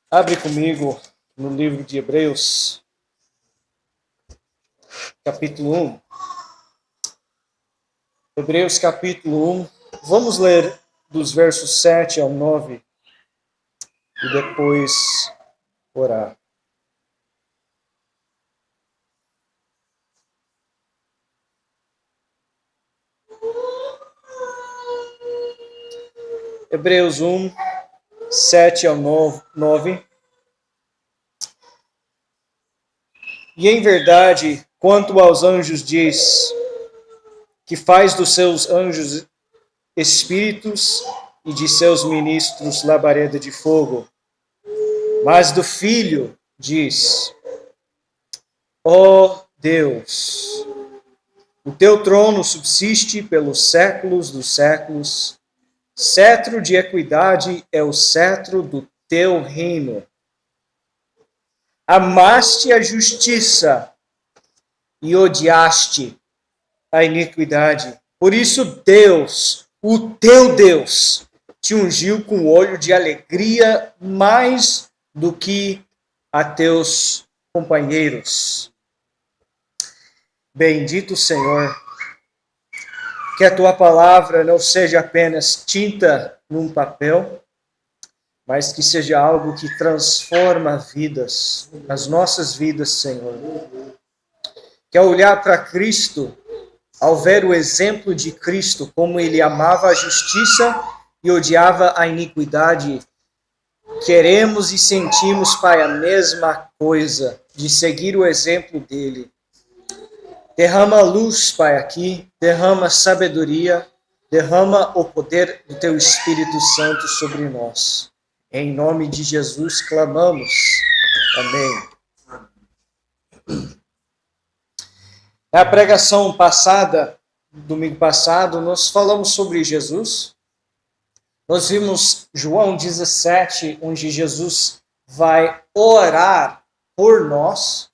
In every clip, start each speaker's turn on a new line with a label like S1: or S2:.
S1: Abre comigo no livro de Hebreus, capítulo 1. Hebreus, capítulo 1. Vamos ler dos versos 7 ao 9 e depois orar. Hebreus 1, 7 ao 9. E em verdade, quanto aos anjos diz, que faz dos seus anjos espíritos e de seus ministros labareda de fogo. Mas do Filho diz, ó Deus, o teu trono subsiste pelos séculos dos séculos, cetro de equidade é o cetro do teu reino. Amaste a justiça e odiaste a iniquidade. Por isso Deus, o teu Deus, te ungiu com olho de alegria mais do que a teus companheiros. Bendito Senhor, que a tua palavra não seja apenas tinta num papel, mas que seja algo que transforma vidas, as nossas vidas, Senhor. Que ao olhar para Cristo, ao ver o exemplo de Cristo, como ele amava a justiça e odiava a iniquidade, queremos e sentimos, Pai, a mesma coisa, de seguir o exemplo dele. Derrama luz, Pai, aqui, derrama sabedoria, derrama o poder do teu Espírito Santo sobre nós. Em nome de Jesus clamamos. Amém. Na pregação passada, domingo passado, nós falamos sobre Jesus. Nós vimos João 17, onde Jesus vai orar por nós.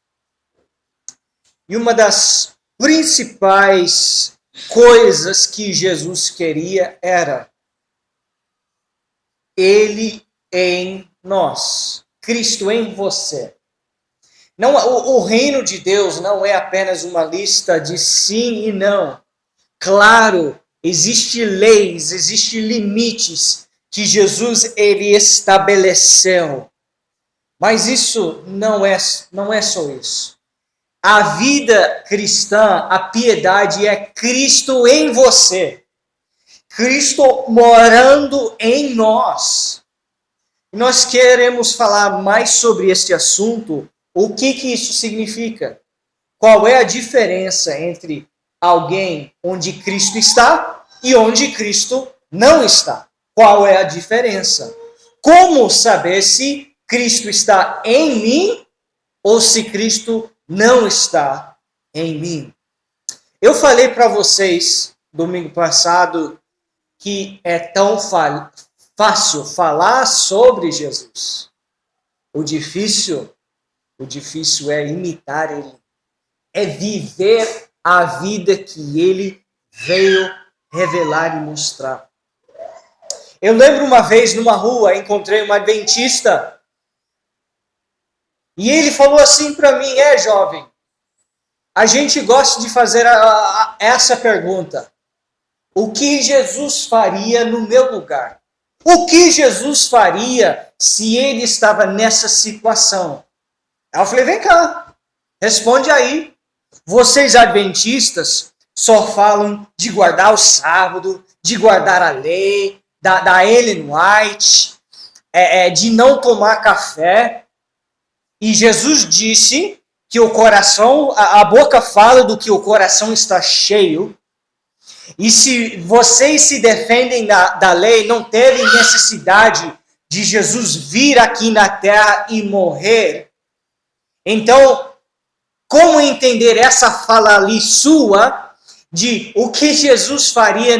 S1: E uma das principais coisas que Jesus queria era Ele em nós, Cristo em você. Não, o reino de Deus não é apenas uma lista de sim e não. Claro, existem leis, existem limites que Jesus ele estabeleceu. Mas isso não é só isso. A vida cristã, a piedade é Cristo em você. Cristo morando em nós. Nós queremos falar mais sobre este assunto. O que isso significa? Qual é a diferença entre alguém onde Cristo está e onde Cristo não está? Qual é a diferença? Como saber se Cristo está em mim ou se Cristo não está em mim? Eu falei para vocês domingo passado que é tão fácil falar sobre Jesus. O difícil é imitar ele. É viver a vida que ele veio revelar e mostrar. Eu lembro uma vez numa rua, encontrei um adventista e ele falou assim para mim, jovem, a gente gosta de fazer essa pergunta. O que Jesus faria no meu lugar? O que Jesus faria se ele estava nessa situação? Aí eu falei, vem cá, responde aí. Vocês adventistas só falam de guardar o sábado, de guardar a lei, da Ellen White, de não tomar café. E Jesus disse que o coração, a boca fala do que o coração está cheio. E se vocês se defendem da lei, não teve necessidade de Jesus vir aqui na terra e morrer. Então, como entender essa fala ali sua de o que Jesus faria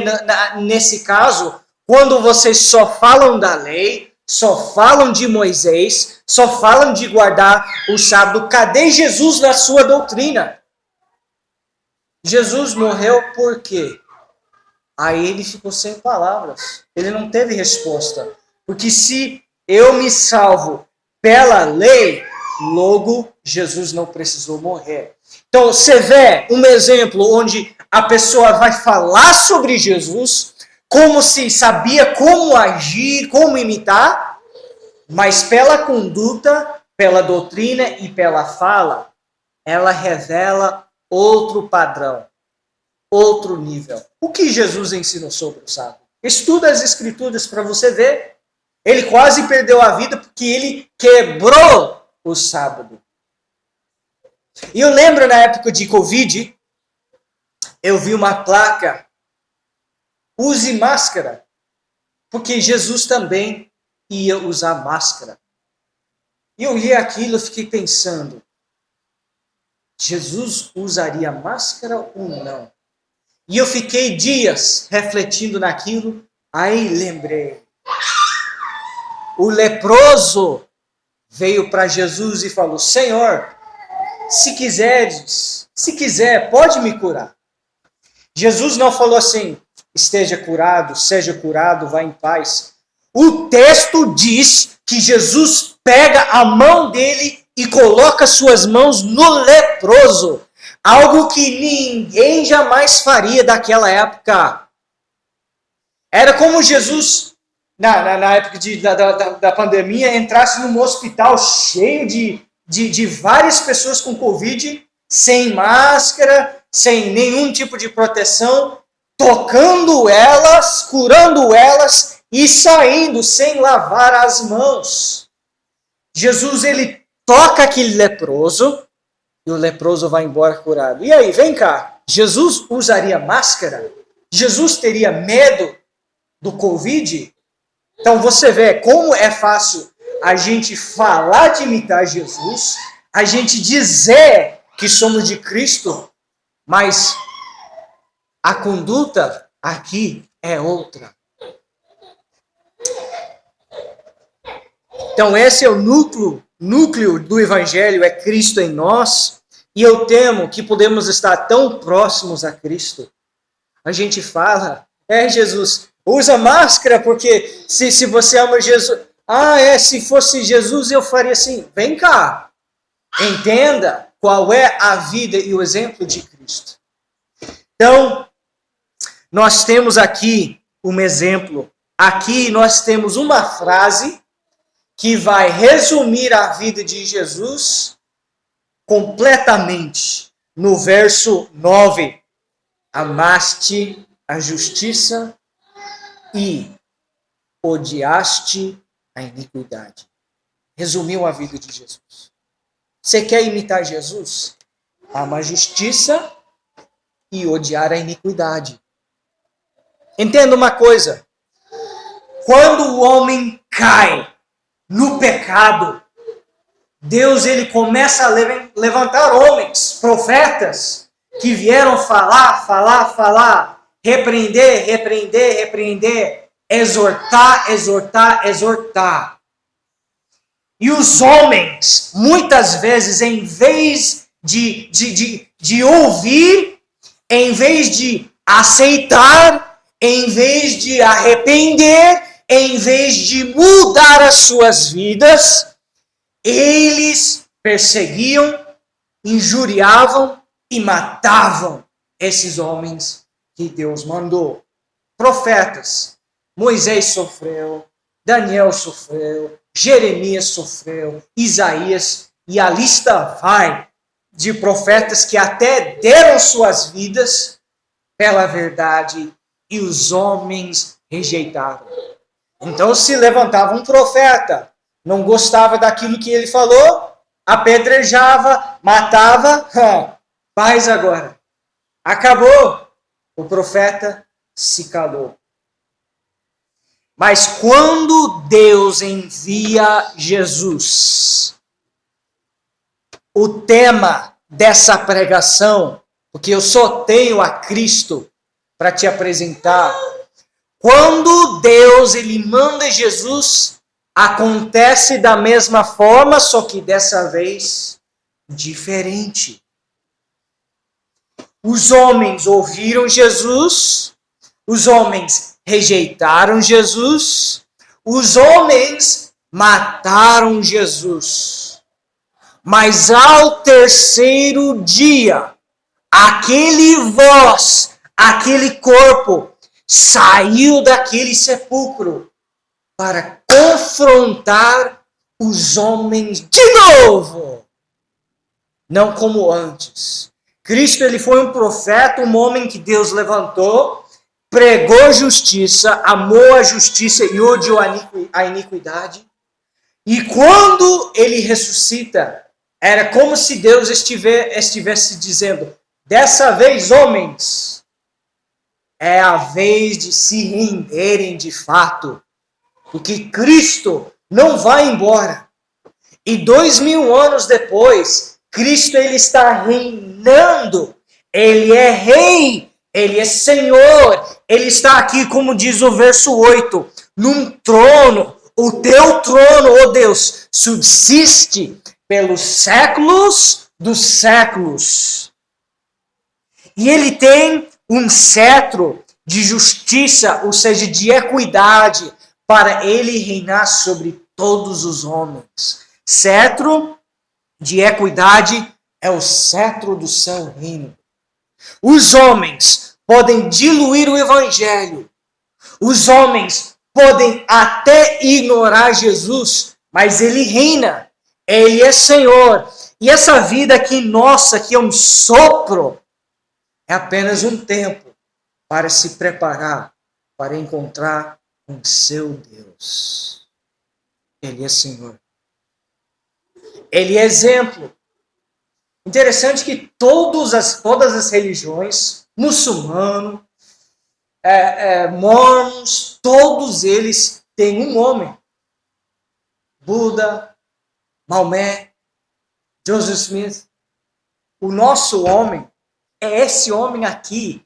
S1: nesse caso, quando vocês só falam da lei, só falam de Moisés, só falam de guardar o sábado? Cadê Jesus na sua doutrina? Jesus morreu por quê? Aí ele ficou sem palavras. Ele não teve resposta. Porque se eu me salvo pela lei, logo Jesus não precisou morrer. Então você vê um exemplo onde a pessoa vai falar sobre Jesus como se sabia como agir, como imitar, mas pela conduta, pela doutrina e pela fala, ela revela outro padrão, outro nível. O que Jesus ensinou sobre o sábado? Estuda as escrituras para você ver. Ele quase perdeu a vida porque ele quebrou o sábado. E eu lembro na época de Covid, eu vi uma placa, use máscara, porque Jesus também ia usar máscara. E eu li aquilo e fiquei pensando, Jesus usaria máscara ou não? E eu fiquei dias refletindo naquilo, aí lembrei. O leproso veio para Jesus e falou, Senhor, se quiser, pode me curar. Jesus não falou assim, esteja curado, seja curado, vá em paz. O texto diz que Jesus pega a mão dele e coloca suas mãos no leproso. Algo que ninguém jamais faria daquela época. Era como Jesus, na época da pandemia, entrasse num hospital cheio de várias pessoas com Covid, sem máscara, sem nenhum tipo de proteção, tocando elas, curando elas e saindo sem lavar as mãos. Jesus, ele toca aquele leproso e o leproso vai embora curado. E aí, vem cá, Jesus usaria máscara? Jesus teria medo do Covid? Então você vê como é fácil a gente falar de imitar Jesus, a gente dizer que somos de Cristo, mas a conduta aqui é outra. Então esse é o núcleo do Evangelho, é Cristo em nós, e eu temo que podemos estar tão próximos a Cristo. A gente fala, Jesus, usa máscara, porque se você ama Jesus, se fosse Jesus eu faria assim. Vem cá, entenda qual é a vida e o exemplo de Cristo. Então, nós temos aqui um exemplo. Aqui nós temos uma frase que vai resumir a vida de Jesus completamente. No verso 9, amaste a justiça e odiaste a iniquidade. Resumiu a vida de Jesus. Você quer imitar Jesus? Ama a justiça e odiar a iniquidade. Entenda uma coisa. Quando o homem cai no pecado, Deus ele começa a levantar homens, profetas, que vieram falar, repreender, exortar. E os homens, muitas vezes, em vez de ouvir, em vez de aceitar, em vez de arrepender, em vez de mudar as suas vidas, eles perseguiam, injuriavam e matavam esses homens que Deus mandou. Profetas. Moisés sofreu, Daniel sofreu, Jeremias sofreu, Isaías, e a lista vai de profetas que até deram suas vidas pela verdade e os homens rejeitaram. Então se levantava um profeta, não gostava daquilo que ele falou, apedrejava, matava, paz agora. Acabou. O profeta se calou. Mas quando Deus envia Jesus, o tema dessa pregação, porque eu só tenho a Cristo para te apresentar, quando Deus ele manda Jesus, acontece da mesma forma, só que dessa vez diferente. Os homens ouviram Jesus, os homens rejeitaram Jesus, os homens mataram Jesus. Mas ao terceiro dia, aquele corpo, saiu daquele sepulcro para confrontar os homens de novo. Não como antes. Cristo, ele foi um profeta, um homem que Deus levantou, pregou justiça, amou a justiça e odiou a iniquidade. E quando ele ressuscita, era como se Deus estivesse dizendo: dessa vez, homens, é a vez de se renderem de fato. Porque Cristo não vai embora. E 2000 anos depois, Cristo, ele está reinando. Ele é rei, ele é Senhor. Ele está aqui, como diz o verso 8, num trono. O teu trono, ó Deus, subsiste pelos séculos dos séculos. E ele tem um cetro de justiça, ou seja, de equidade, para ele reinar sobre todos os homens. Cetro de equidade é o cetro do seu reino. Os homens podem diluir o evangelho. Os homens podem até ignorar Jesus, mas ele reina. Ele é Senhor. E essa vida aqui nossa, que é um sopro, é apenas um tempo para se preparar para encontrar com seu Deus. Ele é Senhor. Ele é exemplo. Interessante que todas as religiões, muçulmanos, mormons, todos eles têm um homem. Buda, Maomé, Joseph Smith. O nosso homem é esse homem aqui.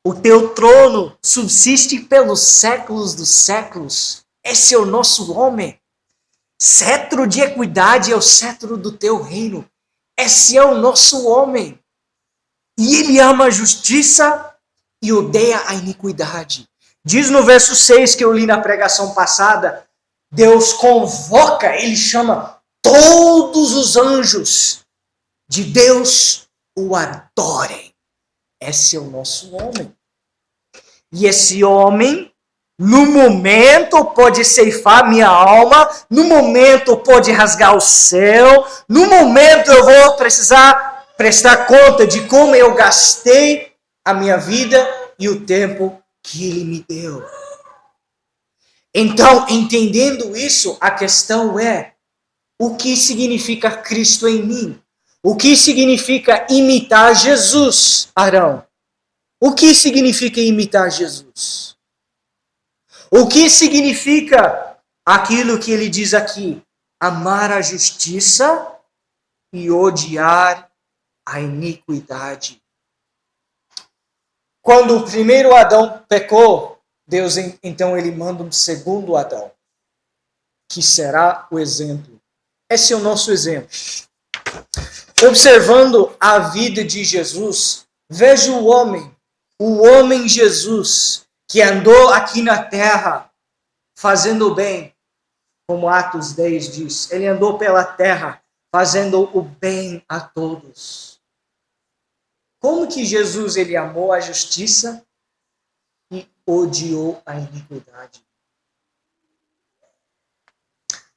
S1: O teu trono subsiste pelos séculos dos séculos. Esse é o nosso homem. Cetro de equidade é o cetro do teu reino. Esse é o nosso homem. E ele ama a justiça e odeia a iniquidade. Diz no verso 6 que eu li na pregação passada, Deus convoca, ele chama todos os anjos de Deus o adorem. Esse é o nosso homem. E esse homem, no momento, pode ceifar minha alma, no momento pode rasgar o céu, no momento eu vou precisar prestar conta de como eu gastei a minha vida e o tempo que ele me deu. Então, entendendo isso, a questão é: o que significa Cristo em mim? O que significa imitar Jesus, Arão? O que significa imitar Jesus? O que significa aquilo que ele diz aqui? Amar a justiça e odiar a iniquidade. Quando o primeiro Adão pecou, Deus então ele manda um segundo Adão, que será o exemplo. Esse é o nosso exemplo. Observando a vida de Jesus, veja o homem Jesus, que andou aqui na terra fazendo o bem, como Atos 10 diz. Ele andou pela terra fazendo o bem a todos. Como que Jesus ele amou a justiça e odiou a iniquidade?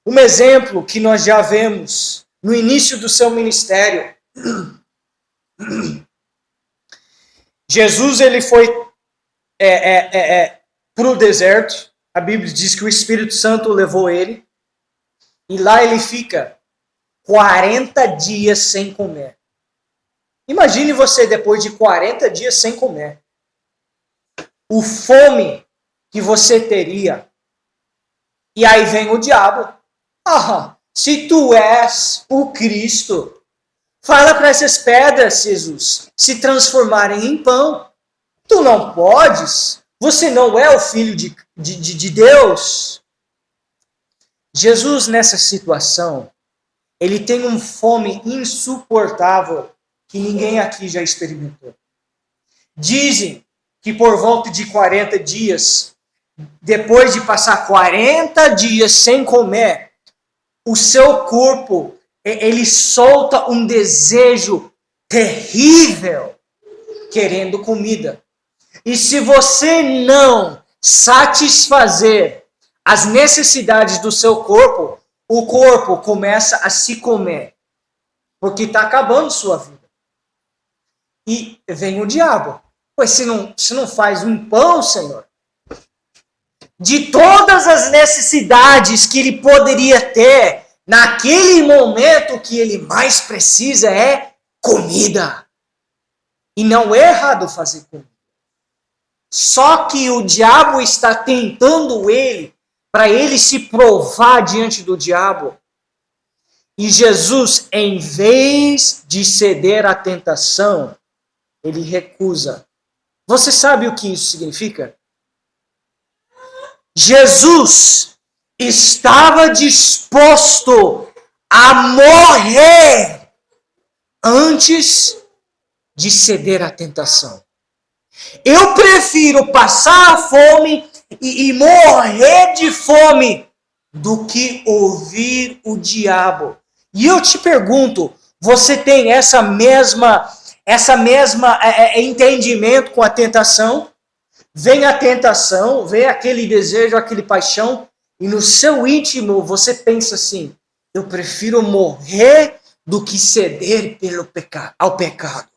S1: Um exemplo que nós já vemos no início do seu ministério. Jesus ele foi para o deserto. A Bíblia diz que o Espírito Santo levou ele. E lá ele fica 40 dias sem comer. Imagine você depois de 40 dias sem comer. O fome que você teria. E aí vem o diabo. Se tu és o Cristo, fala para essas pedras, Jesus, se transformarem em pão. Tu não podes. Você não é o Filho de Deus. Jesus, nessa situação, ele tem uma fome insuportável que ninguém aqui já experimentou. Dizem que por volta de 40 dias, depois de passar 40 dias sem comer, o seu corpo, ele solta um desejo terrível, querendo comida. E se você não satisfazer as necessidades do seu corpo, o corpo começa a se comer, porque está acabando sua vida. E vem o diabo. Pois se não faz um pão, Senhor, de todas as necessidades que ele poderia ter, naquele momento que ele mais precisa é comida. E não é errado fazer comida. Só que o diabo está tentando ele, para ele se provar diante do diabo. E Jesus, em vez de ceder à tentação, ele recusa. Você sabe o que isso significa? Jesus estava disposto a morrer antes de ceder à tentação. Eu prefiro passar fome e morrer de fome do que ouvir o diabo. E eu te pergunto, você tem essa mesma entendimento com a tentação? Vem a tentação, vem aquele desejo, aquele paixão, e no seu íntimo você pensa assim: eu prefiro morrer do que ceder ao pecado.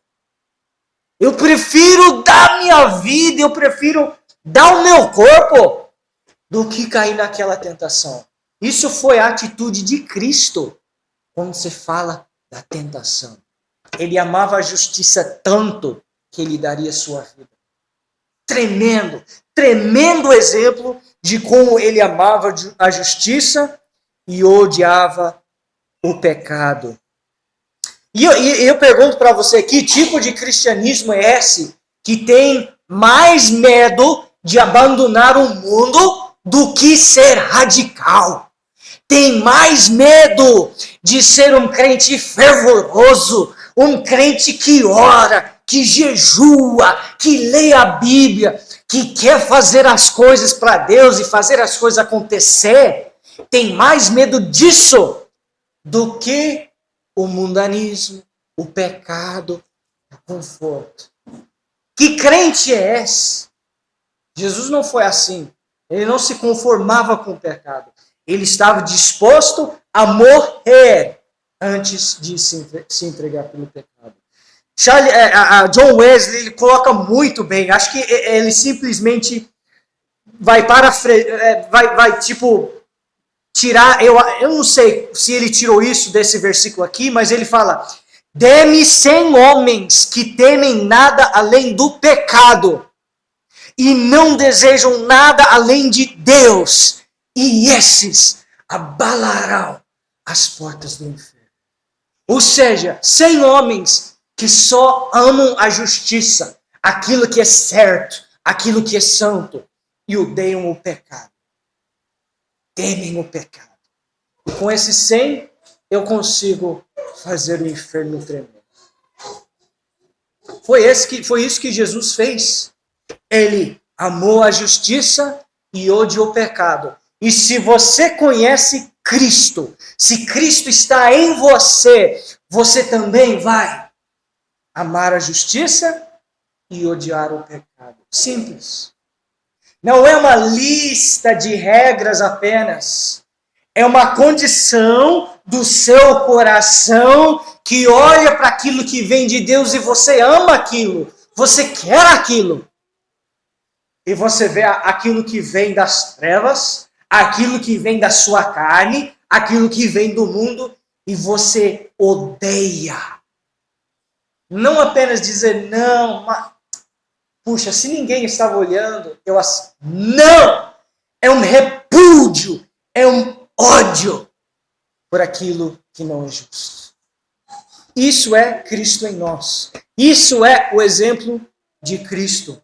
S1: Eu prefiro dar minha vida, eu prefiro dar o meu corpo do que cair naquela tentação. Isso foi a atitude de Cristo quando se fala da tentação. Ele amava a justiça tanto que ele daria sua vida. Tremendo exemplo de como ele amava a justiça e odiava o pecado. E eu pergunto para você, que tipo de cristianismo é esse que tem mais medo de abandonar o mundo do que ser radical? Tem mais medo de ser um crente fervoroso, um crente que ora, que jejua, que lê a Bíblia, que quer fazer as coisas para Deus e fazer as coisas acontecer? Tem mais medo disso do que o mundanismo, o pecado, o conforto. Que crente é esse? Jesus não foi assim. Ele não se conformava com o pecado. Ele estava disposto a morrer antes de se entregar pelo pecado. John Wesley, ele coloca muito bem. Acho que ele simplesmente vai tirar, eu não sei se ele tirou isso desse versículo aqui, mas ele fala: dê-me 100 homens que temem nada além do pecado e não desejam nada além de Deus, e esses abalarão as portas do inferno. Ou seja, 100 homens que só amam a justiça, aquilo que é certo, aquilo que é santo, e odeiam o pecado. Temem o pecado. E com esses 100, eu consigo fazer o inferno tremer. Foi isso que Jesus fez. Ele amou a justiça e odiou o pecado. E se você conhece Cristo, se Cristo está em você, você também vai amar a justiça e odiar o pecado. Simples. Não é uma lista de regras apenas. É uma condição do seu coração que olha para aquilo que vem de Deus e você ama aquilo. Você quer aquilo. E você vê aquilo que vem das trevas, aquilo que vem da sua carne, aquilo que vem do mundo, e você odeia. Não apenas dizer não, mas puxa, se ninguém estava olhando, não! É um repúdio, é um ódio por aquilo que não é justo. Isso é Cristo em nós. Isso é o exemplo de Cristo.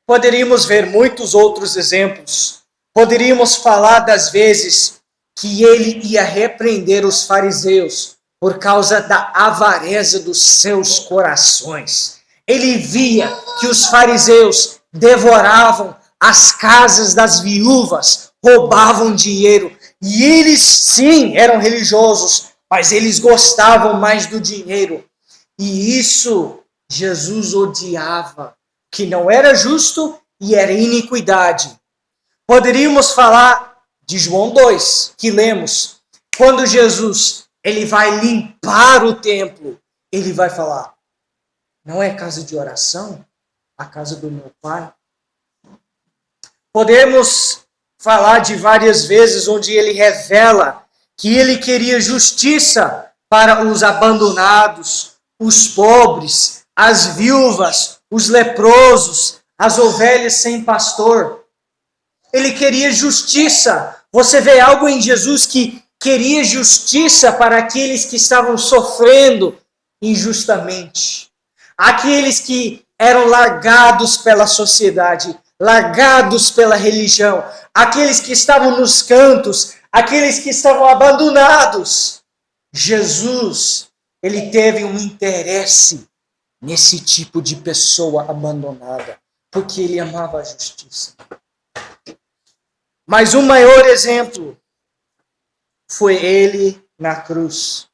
S1: Poderíamos ver muitos outros exemplos. Poderíamos falar das vezes que ele ia repreender os fariseus por causa da avareza dos seus corações. Ele via que os fariseus devoravam as casas das viúvas, roubavam dinheiro. E eles, sim, eram religiosos, mas eles gostavam mais do dinheiro. E isso Jesus odiava, que não era justo e era iniquidade. Poderíamos falar de João 2, que lemos, quando Jesus ele vai limpar o templo, ele vai falar, não é casa de oração, a casa do meu Pai? Podemos falar de várias vezes onde ele revela que ele queria justiça para os abandonados, os pobres, as viúvas, os leprosos, as ovelhas sem pastor. Ele queria justiça. Você vê algo em Jesus que queria justiça para aqueles que estavam sofrendo injustamente. Aqueles que eram largados pela sociedade, largados pela religião, aqueles que estavam nos cantos, aqueles que estavam abandonados. Jesus, ele teve um interesse nesse tipo de pessoa abandonada, porque ele amava a justiça. Mas o maior exemplo foi ele na cruz.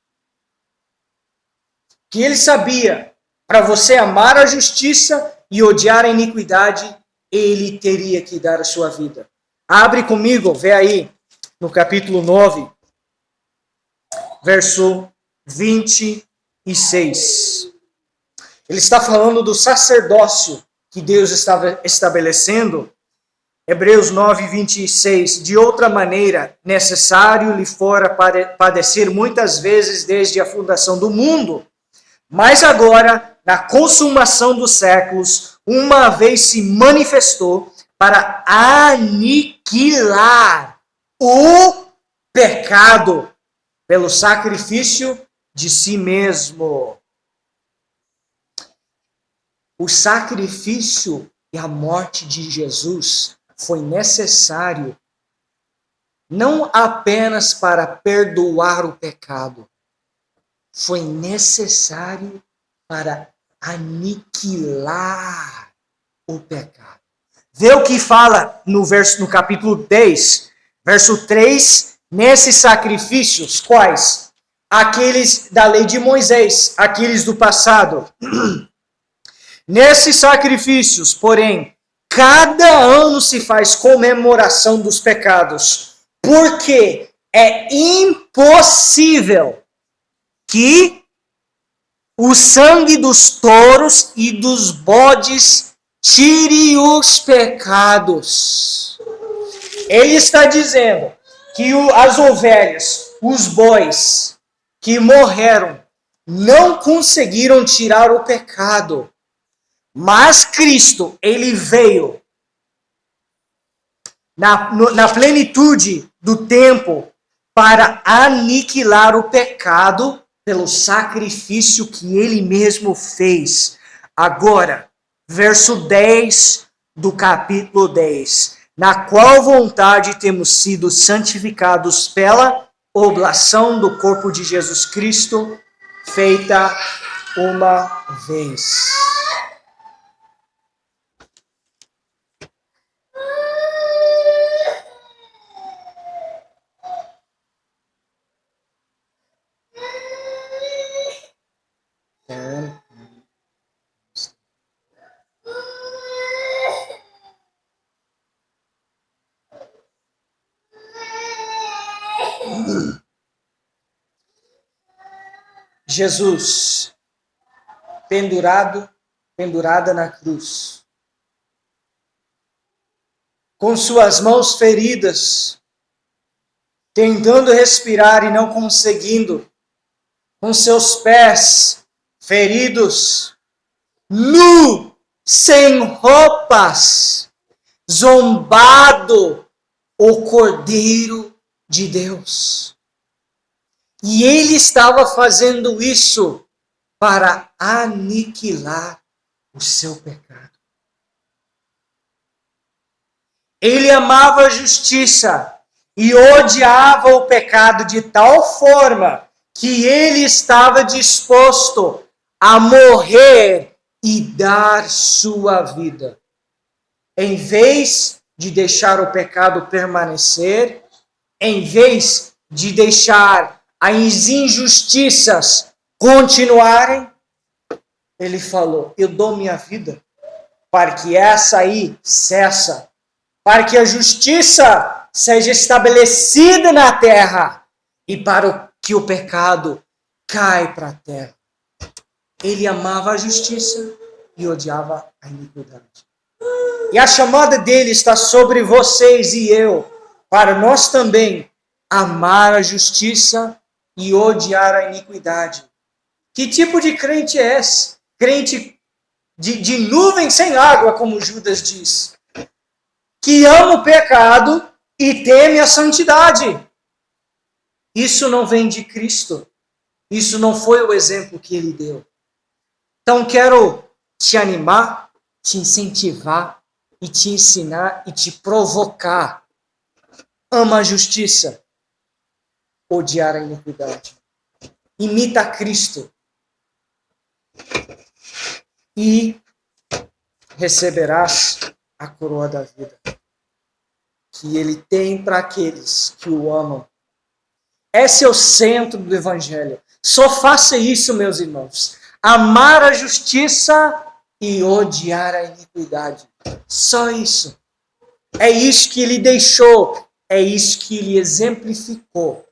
S1: Que ele sabia, para você amar a justiça e odiar a iniquidade, ele teria que dar a sua vida. Abre comigo, vê aí, no capítulo 9, verso 26. Ele está falando do sacerdócio que Deus estava estabelecendo. Hebreus 9, 26. De outra maneira, necessário lhe fora padecer muitas vezes desde a fundação do mundo. Mas agora, na consumação dos séculos, uma vez se manifestou para aniquilar o pecado pelo sacrifício de si mesmo. O sacrifício e a morte de Jesus foi necessário não apenas para perdoar o pecado, foi necessário para aniquilar o pecado. Vê o que fala no capítulo 10, verso 3, nesses sacrifícios, quais? Aqueles da lei de Moisés, aqueles do passado. Nesses sacrifícios, porém, cada ano se faz comemoração dos pecados, porque é impossível que o sangue dos touros e dos bodes tire os pecados. Ele está dizendo que as ovelhas, os bois que morreram, não conseguiram tirar o pecado. Mas Cristo, ele veio na plenitude do tempo para aniquilar o pecado pelo sacrifício que ele mesmo fez. Agora, verso 10 do capítulo 10. Na qual vontade temos sido santificados pela oblação do corpo de Jesus Cristo, feita uma vez. Jesus, pendurada na cruz, com suas mãos feridas, tentando respirar e não conseguindo, com seus pés feridos, nu, sem roupas, zombado, o Cordeiro de Deus. E ele estava fazendo isso para aniquilar o seu pecado. Ele amava a justiça e odiava o pecado de tal forma que ele estava disposto a morrer e dar sua vida. Em vez de deixar o pecado permanecer, em vez de deixar as injustiças continuarem, ele falou: eu dou minha vida para que essa aí cessa, para que a justiça seja estabelecida na terra e para que o pecado caia para a terra. Ele amava a justiça e odiava a iniquidade. E a chamada dele está sobre vocês e eu, para nós também amar a justiça e odiar a iniquidade. Que tipo de crente é esse? Crente de nuvem sem água, como Judas diz. Que ama o pecado e teme a santidade. Isso não vem de Cristo. Isso não foi o exemplo que ele deu. Então quero te animar, te incentivar e te ensinar e te provocar. Ama a justiça, odiar a iniquidade. Imita a Cristo e receberás a coroa da vida que ele tem para aqueles que o amam. Esse é o centro do Evangelho. Só faça isso, meus irmãos. Amar a justiça e odiar a iniquidade. Só isso. É isso que ele deixou. É isso que ele exemplificou.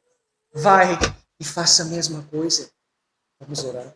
S1: Vai e faça a mesma coisa. Vamos orar.